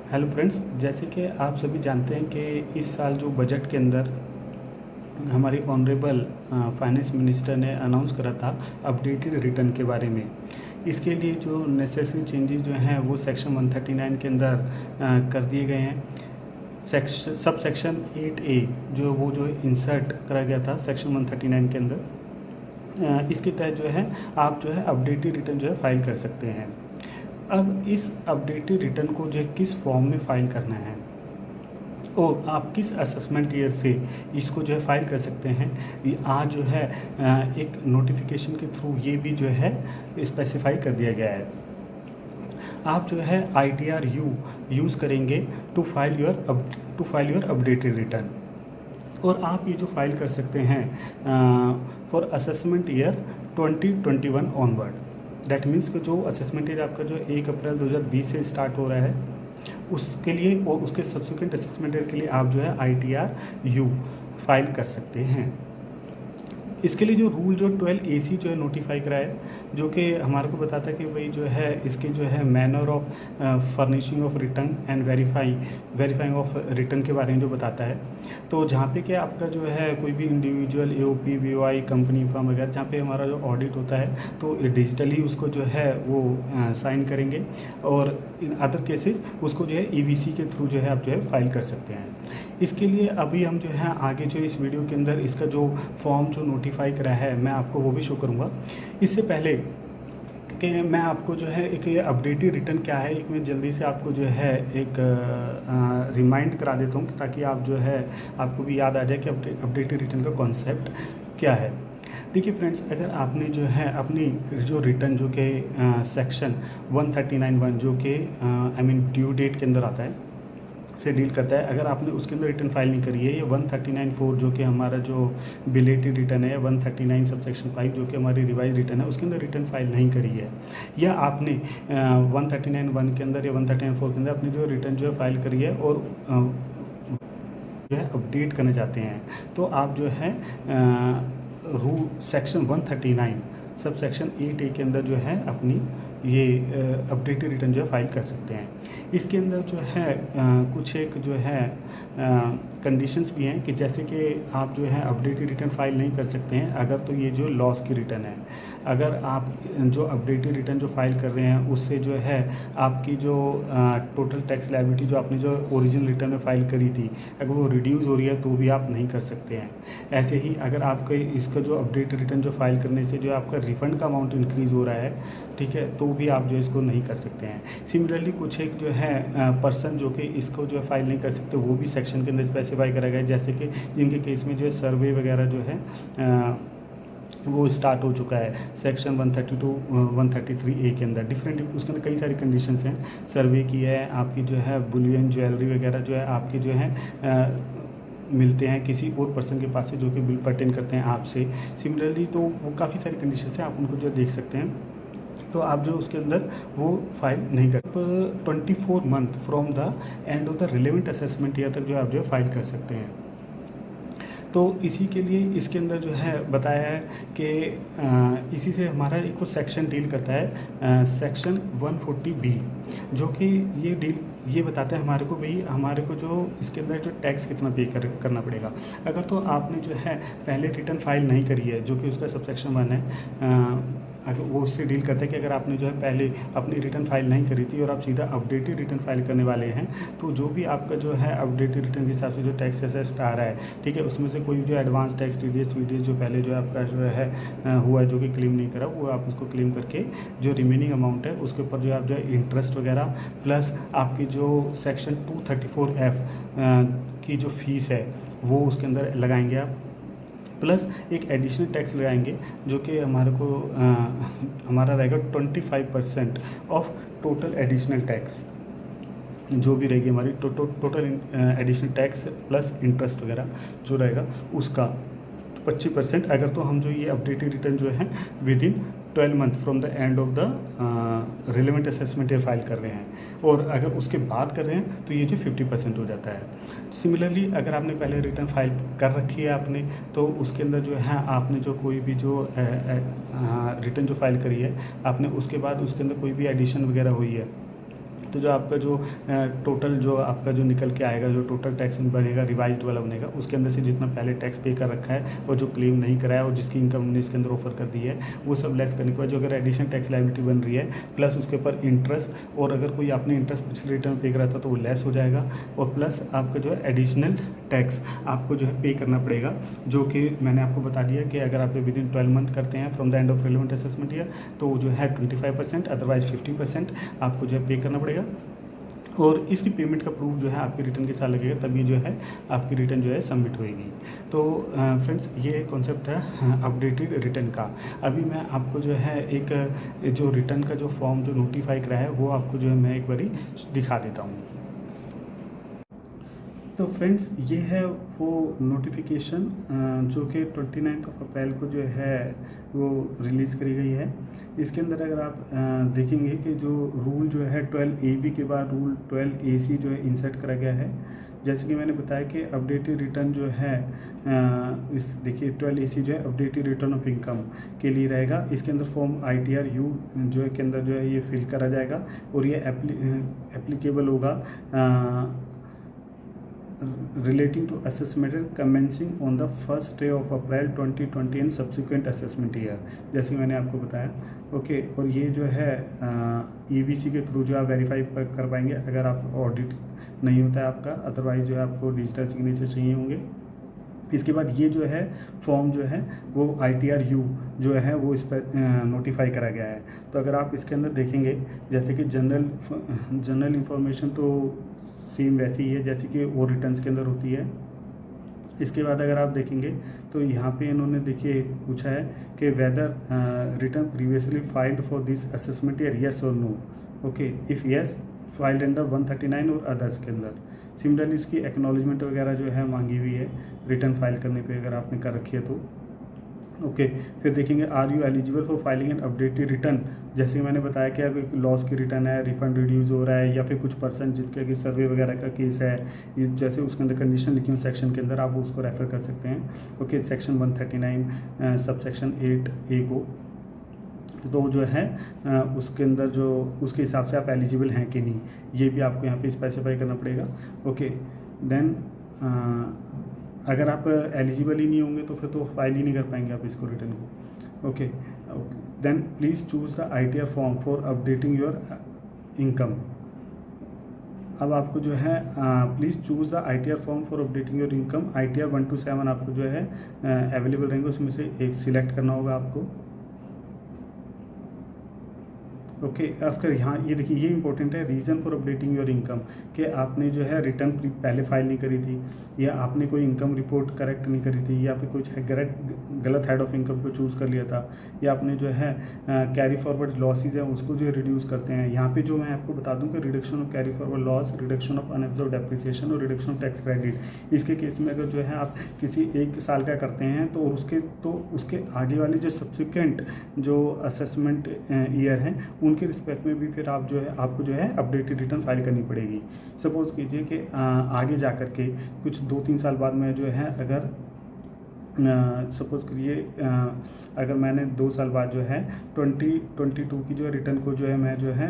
Hello friends, जैसे कि आप सभी जानते हैं कि इस साल जो बजट के अंदर हमारी ऑनरेबल फाइनेंस मिनिस्टर ने अनाउंस करा था अपडेटेड रिटर्न के बारे में। इसके लिए जो नेसेसरी चेंजेस जो हैं वो सेक्शन 139 के अंदर कर दिए गए हैं। सब सेक्शन 8A जो इंसर्ट करा गया था सेक्शन 139 के अंदर, इसके तहत जो है आप जो है अपडेटेड रिटर्न जो है फाइल कर सकते हैं। अब इस अपडेटेड रिटर्न को जो है किस फॉर्म में फाइल करना है और आप किस असेसमेंट ईयर से इसको जो है फाइल कर सकते हैं, ये आज जो है एक नोटिफिकेशन के थ्रू ये भी जो है स्पेसिफाई कर दिया गया है। आप जो है ITR U यूज़ करेंगे to file your updated return, और आप ये जो फाइल कर सकते हैं for assessment year 2021 onward. That means कि जो असेसमेंट ईयर आपका जो 1 अप्रैल 2020 से स्टार्ट हो रहा है उसके लिए और उसके सब्सिक्वेंट असेसमेंट ईयर के लिए आप जो है ITR U फाइल कर सकते हैं। इसके लिए जो रूल जो 12AC जो है नोटिफाई करा है, जो कि हमारे को बताता है कि भाई जो है इसके जो है manner of furnishing of return and verifying of return के बारे में जो बताता है। तो जहाँ पे कि आपका जो है कोई भी individual AOP BOI company firm वगैरह जहाँ पे हमारा जो ऑडिट होता है तो डिजिटली उसको जो है वो साइन करेंगे, और इन अदर केसेस उसको जो है EVC के थ्रू जो है आप जो है फाइल कर सकते हैं। इसके लिए अभी हम जो है आगे जो इस वीडियो के अंदर इसका जो फॉर्म जो नोटिफाई करा है मैं आपको वो भी शो करूँगा। इससे पहले कि मैं आपको जो है एक ये अपडेटेड रिटर्न क्या है, एक मैं जल्दी से आपको जो है एक रिमाइंड करा देता हूँ ताकि आप जो है आपको भी याद आ जाए कि अपडेटेड रिटर्न का कॉन्सेप्ट क्या है। देखिए फ्रेंड्स, अगर आपने जो है अपनी जो रिटर्न जो कि सेक्शन 139(1) जो कि ड्यू डेट के अंदर आता है से डील करता है, अगर आपने उसके अंदर रिटर्न फाइल नहीं करी है, या 139(4) जो कि हमारा जो बिलेटेड रिटर्न है, 139 सबसेक्शन 5 जो कि हमारी रिवाइज रिटर्न है उसके अंदर रिटर्न फाइल नहीं करी है, या आपने 139(1) के अंदर या 139(4) के अंदर अपनी जो रिटर्न जो है फाइल करी है और जो है अपडेट करना चाहते हैं, तो आप जो है rule section 139 sub section 8A के अंदर जो है अपनी ये अपडेटेड रिटर्न जो है फाइल कर सकते हैं। इसके अंदर जो है कुछ एक जो है कंडीशंस भी हैं कि जैसे कि आप जो है अपडेटेड रिटर्न फाइल नहीं कर सकते हैं अगर तो ये जो लॉस की रिटर्न है, अगर आप जो अपडेटेड रिटर्न जो फाइल कर रहे हैं उससे जो है आपकी जो टोटल टैक्स लायबिलिटी जो आपने जो ओरिजिनल रिटर्न में फाइल करी थी अगर वो रिड्यूस हो रही है तो भी आप नहीं कर सकते हैं। ऐसे ही अगर आपके इसका जो अपडेटेड रिटर्न जो फाइल करने से जो आपका रिफ़ंड का अमाउंट इंक्रीज़ हो रहा है, ठीक है, तो भी आप जो इसको नहीं कर सकते हैं। सिमिलरली कुछ एक जो है पर्सन जो कि इसको जो है फाइल नहीं कर सकते वो भी सेक्शन के अंदर स्पेसिफाई करा गया है, जैसे कि जिनके केस में जो है सर्वे वगैरह जो है वो स्टार्ट हो चुका है सेक्शन 132 133A के अंदर। डिफरेंट उसके अंदर कई सारी कंडीशंस हैं, सर्वे की है, आपकी जो है बुलियन ज्वेलरी वगैरह जो है आपके जो है मिलते हैं किसी और पर्सन के पास से जो कि बिल पर्टेन करते हैं आपसे। सिमिलरली तो वो काफ़ी सारी कंडीशंस हैं, आप उनको जो देख सकते हैं, तो आप जो उसके अंदर वो फाइल नहीं कर 24 month from the end of the relevant assessment year तक जो आप जो है फाइल कर सकते हैं। तो इसी के लिए इसके अंदर जो है बताया है कि इसी से हमारा एक सेक्शन डील करता है सेक्शन 140B, जो कि ये बताता है हमारे को भाई हमारे को जो इसके अंदर जो टैक्स कितना पे करना पड़ेगा। अगर तो आपने जो है पहले रिटर्न फाइल नहीं करी है, जो कि उसका सबसेक्शन 1 है, अगर वो उससे डील करता है कि अगर आपने जो है पहले अपनी रिटर्न फाइल नहीं करी थी और आप सीधा अपडेटेड रिटर्न फाइल करने वाले हैं, तो जो भी आपका जो है अपडेटेड रिटर्न के हिसाब से जो टैक्स असेस्ड आ रहा है, ठीक है, उसमें से कोई जो एडवांस टैक्स TDS जो पहले जो आपका जो है हुआ है जो कि क्लेम नहीं करा, वो आप उसको क्लेम करके जो रिमेनिंग अमाउंट है उसके ऊपर जो आप जो है इंटरेस्ट वगैरह प्लस आपकी जो सेक्शन 234F की जो फीस है वो उसके अंदर लगाएंगे आप, प्लस एक एडिशनल टैक्स लगाएंगे जो कि हमारे को हमारा रहेगा 25% ऑफ टोटल एडिशनल टैक्स जो भी रहेगी हमारी total additional tax plus interest वगैरह जो रहेगा उसका 25%, अगर तो हम जो ये अपडेटेड रिटर्न जो है with in 12 month from the end of the relevant assessment year file कर रहे हैं, और अगर उसके बाद कर रहे हैं तो ये जो 50% हो जाता है। सिमिलरली अगर आपने पहले रिटर्न फाइल कर रखी है आपने, तो उसके अंदर जो है आपने जो कोई भी जो रिटर्न जो फाइल करी है आपने, उसके बाद उसके अंदर कोई भी एडिशन वगैरह हुई है तो जो आपका जो टोटल जो आपका जो निकल के आएगा, जो टोटल टैक्स बनेगा रिवाइज्ड वाला बनेगा, उसके अंदर से जितना पहले टैक्स पे कर रखा है और जो क्लेम नहीं कराया और जिसकी इनकम हमने इसके अंदर ऑफर कर दी है, वो सब लेस करने के बाद जो अगर एडिशनल टैक्स लायबिलिटी बन रही है प्लस उसके ऊपर इंटरेस्ट, और अगर कोई आपने इंटरेस्ट पिछले रिटर्न पे करा था तो वो लेस हो जाएगा, और प्लस आपका जो है एडिशनल टैक्स आपको जो है पे करना पड़ेगा, जो कि मैंने आपको बता दिया कि अगर आप विद इन 12 मंथ करते हैं from the end of relevant assessment year तो जो है 25%, अदरवाइज 50% आपको जो है पे करना पड़ेगा। और इसकी पेमेंट का प्रूफ जो है आपके रिटर्न के साथ लगेगा, तभी जो है आपकी रिटर्न जो है सबमिट होएगी। तो फ्रेंड्स ये कॉन्सेप्ट है अपडेटेड रिटर्न का। अभी मैं आपको जो है एक जो रिटर्न का जो फॉर्म जो नोटिफाई करा है वो आपको जो है मैं एक बारी दिखा देता हूँ। तो फ्रेंड्स ये है वो नोटिफिकेशन जो कि 29 अप्रैल को जो है वो रिलीज़ करी गई है। इसके अंदर अगर आप देखेंगे कि जो रूल जो है 12AB के बाद रूल 12AC जो है इंसर्ट करा गया है। जैसे कि मैंने बताया कि अपडेटेड रिटर्न जो है इस देखिए 12AC जो है अपडेटेड रिटर्न ऑफ इनकम के लिए रहेगा। इसके अंदर फॉर्म ITR-U जो है के अंदर जो है ये फिल करा जाएगा और ये एप्लीकेबल होगा relating to assessment commencing on the first day of April 2020 and subsequent assessment year, जैसे मैंने आपको बताया। ओके, और ये जो है EBC के थ्रू जो आप वेरीफाई कर पाएंगे अगर आप ऑडिट नहीं होता है आपका, अदरवाइज जो है आपको डिजिटल सिग्नेचर चाहिए होंगे। इसके बाद ये जो है फॉर्म जो है वो ITR-U जो है वो इस पर नोटिफाई करा गया है। तो अगर आप इसके अंदर देखेंगे जैसे कि जनरल इंफॉर्मेशन तो सेम वैसी ही है जैसे कि वो रिटर्न्स के अंदर होती है। इसके बाद अगर आप देखेंगे तो यहाँ पे इन्होंने देखिए पूछा है कि whether return previously filed for this assessment year, yes और no. Okay, if yes filed under 139 और अदर्स के अंदर। सिमिलरली उसकी एक्नॉलेजमेंट वगैरह जो है मांगी हुई है रिटर्न फाइल करने पे अगर आपने कर रखी है तो। ओके, फिर देखेंगे are you eligible for filing and updated return. जैसे कि मैंने बताया कि अगर लॉस की रिटर्न है, रिफंड रिड्यूस हो रहा है, या फिर कुछ पर्सन जिनके कि सर्वे वगैरह का केस है, ये जैसे उसके अंदर कंडीशन लिखी हुई सेक्शन के अंदर आप उसको रेफर कर सकते हैं। Okay, section 139 sub section 8A को तो जो है उसके अंदर जो उसके हिसाब से आप एलिजिबल हैं कि नहीं ये भी आपको यहाँ पे स्पेसिफाई करना पड़ेगा। ओके, देन अगर आप एलिजिबल ही नहीं होंगे तो फिर तो फाइल ही नहीं कर पाएंगे आप इसको रिटर्न को। Okay, then please choose the ITR form for updating your income. अब आपको जो है please choose the ITR form for updating your income. ITR 1 to 7 आपको जो है अवेलेबल रहेंगे, उसमें से एक सिलेक्ट करना होगा आपको। ओके, आफ्टर यहाँ ये देखिए ये इंपॉर्टेंट है, reason for updating your income, कि आपने जो है रिटर्न पहले फाइल नहीं करी थी, या आपने कोई इनकम रिपोर्ट करेक्ट नहीं करी थी, या फिर कुछ गलत हेड ऑफ इनकम को चूज़ कर लिया था, या आपने जो है कैरी फॉरवर्ड लॉसेज है उसको जो है रिड्यूस करते हैं। यहाँ पे जो मैं आपको बता दूँ कि reduction of carry forward loss, reduction of unabsorbed depreciation और रिडक्शन ऑफ टैक्स क्रेडिट। इसके केस में अगर जो है आप किसी एक साल का करते हैं तो उसके आगे वाले जो सब्सिक्वेंट जो असेसमेंट ईयर हैं उनके रिस्पेक्ट में भी फिर आप जो है आपको जो है अपडेटेड रिटर्न फाइल करनी पड़ेगी। सपोज़ कीजिए कि आगे जा कर के कुछ 2-3 साल बाद में जो है अगर सपोज़ करिए अगर मैंने 2 साल बाद जो है 2022 की जो है रिटर्न को जो है मैं जो है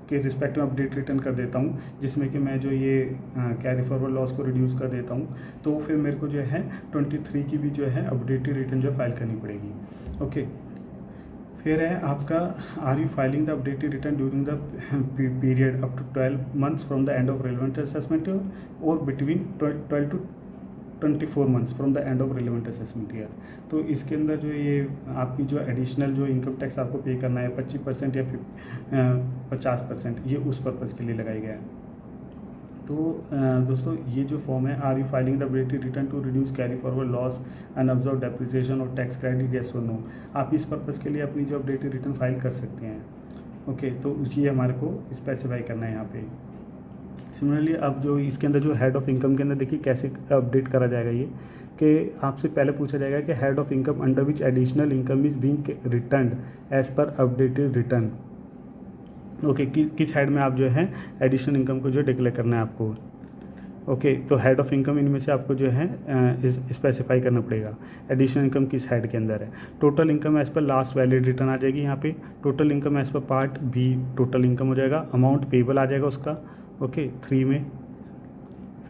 के रिस्पेक्ट में अपडेट रिटर्न कर देता हूँ, जिसमें कि मैं जो ये कैरी फॉरवर्ड लॉस को रिड्यूस कर देता हूँ, तो फिर मेरे को जो है 23 की भी जो है अपडेटेड रिटर्न जो फाइल करनी पड़ेगी। ओके, फिर है आपका are you filing the updated return during the period up to 12 months from the end of relevant assessment year और between 12 to 24 months from the end of relevant assessment year. तो इसके अंदर जो ये आपकी जो एडिशनल जो इनकम टैक्स आपको पे करना है 25% या 50%, ये उस पर्पज़ के लिए लगाया गया है। तो दोस्तों ये जो फॉर्म है are you filing the updated return to reduce carry forward loss unabsorbed depreciation और टैक्स क्रेडिट, येस और नो, आप इस पर्पज़ के लिए अपनी जो अपडेटेड रिटर्न फाइल कर सकते हैं। ओके, तो ये हमारे को स्पेसिफाई करना है यहाँ पे। सिमिलरली अब जो इसके अंदर जो हेड ऑफ इनकम के अंदर देखिए कैसे अपडेट करा जाएगा ये, कि आपसे पहले पूछा जाएगा कि head of income under which additional income is being returned as per updated return. Okay, किस हेड में आप जो है एडिशनल इनकम को जो डिक्लेयर करना है आपको। ओके, तो हेड ऑफ इनकम इनमें से आपको जो है स्पेसिफाई करना पड़ेगा एडिशनल इनकम किस हेड के अंदर है। Total income as per last valid return आ जाएगी यहाँ पे। Total income as per part B total income हो जाएगा। अमाउंट पेबल आ जाएगा उसका, ओके 3 में।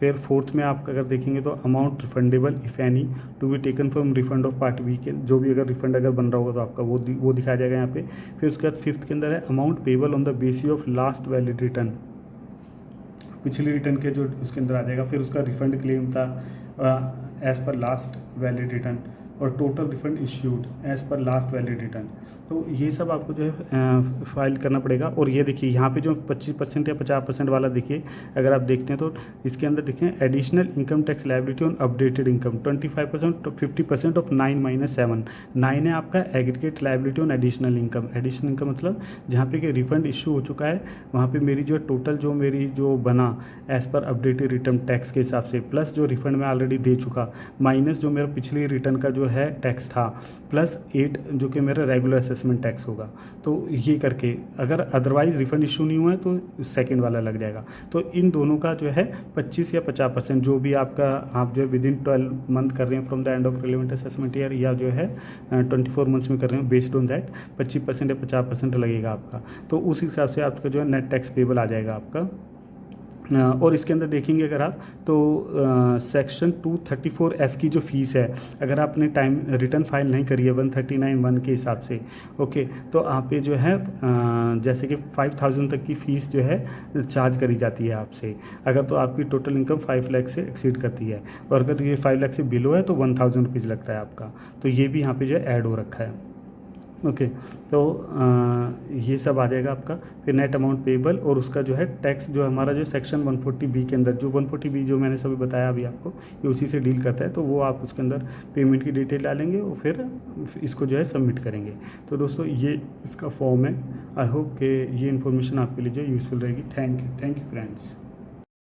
फिर फोर्थ में आप अगर देखेंगे तो amount refundable if any to be taken from refund of part B के, जो भी अगर रिफंड अगर बन रहा होगा तो आपका वो दिखाया जाएगा यहाँ पे। फिर उसके बाद फिफ्थ के अंदर है amount payable on the basis of last valid return, पिछले रिटर्न के जो उसके अंदर आ जाएगा। फिर उसका रिफंड क्लेम था as per last valid return, और total refund issued as per last valid return. तो ये सब आपको जो है फाइल करना पड़ेगा। और ये देखिए यहाँ पे जो 25% या 50% वाला देखिए, अगर आप देखते हैं तो इसके अंदर देखें additional income tax liability on updated income 25% 50% of 9-7। 9 है आपका aggregate liability on additional income. Additional income मतलब जहाँ पे कि रिफंड इशू हो चुका है वहाँ पे मेरी जो टोटल जो मेरी जो बना as per updated return tax के हिसाब से, प्लस जो रिफंड मैं ऑलरेडी दे चुका, माइनस जो मेरा पिछली रिटर्न का जो है टैक्स था, प्लस 8 जो कि मेरा रेगुलर असेसमेंट टैक्स होगा। तो ये करके अगर अदरवाइज रिफंड इशू नहीं हुआ है तो सेकंड वाला लग जाएगा। तो इन दोनों का जो है 25 या 50% जो भी आपका आप जो है विद इन 12 मंथ कर रहे हैं from the end of relevant assessment year, या जो है 24 मंथ्स में कर रहे हैं, बेस्ड ऑन दैट 25% या 50% लगेगा आपका। तो उस हिसाब से आपका जो है नेट टैक्स पेबल आ जाएगा आपका। और इसके अंदर देखेंगे अगर आप तो सेक्शन 234F की जो फ़ीस है, अगर आपने टाइम रिटर्न फाइल नहीं करी है 139(1) के हिसाब से, ओके, तो आप ये जो है जैसे कि 5,000 तक की फ़ीस जो है चार्ज करी जाती है आपसे, अगर तो आपकी टोटल इनकम 5 लाख से एक्सीड करती है। और अगर ये 5 लाख से बिलो है तो 1,000 रुपीज़ लगता है आपका। तो ये भी यहाँ पर जो है ऐड हो रखा है, ओके। तो ये सब आ जाएगा आपका। फिर नेट अमाउंट पेबल और उसका जो है टैक्स, जो हमारा जो सेक्शन 140B के अंदर जो 140B जो मैंने सभी बताया अभी आपको, ये उसी से डील करता है। तो वो आप उसके अंदर पेमेंट की डिटेल डालेंगे और फिर इसको जो है सबमिट करेंगे। तो दोस्तों ये इसका फॉर्म है। आई होप कि ये इन्फॉर्मेशन आपके लिए जो यूज़फुल रहेगी। Thank you friends.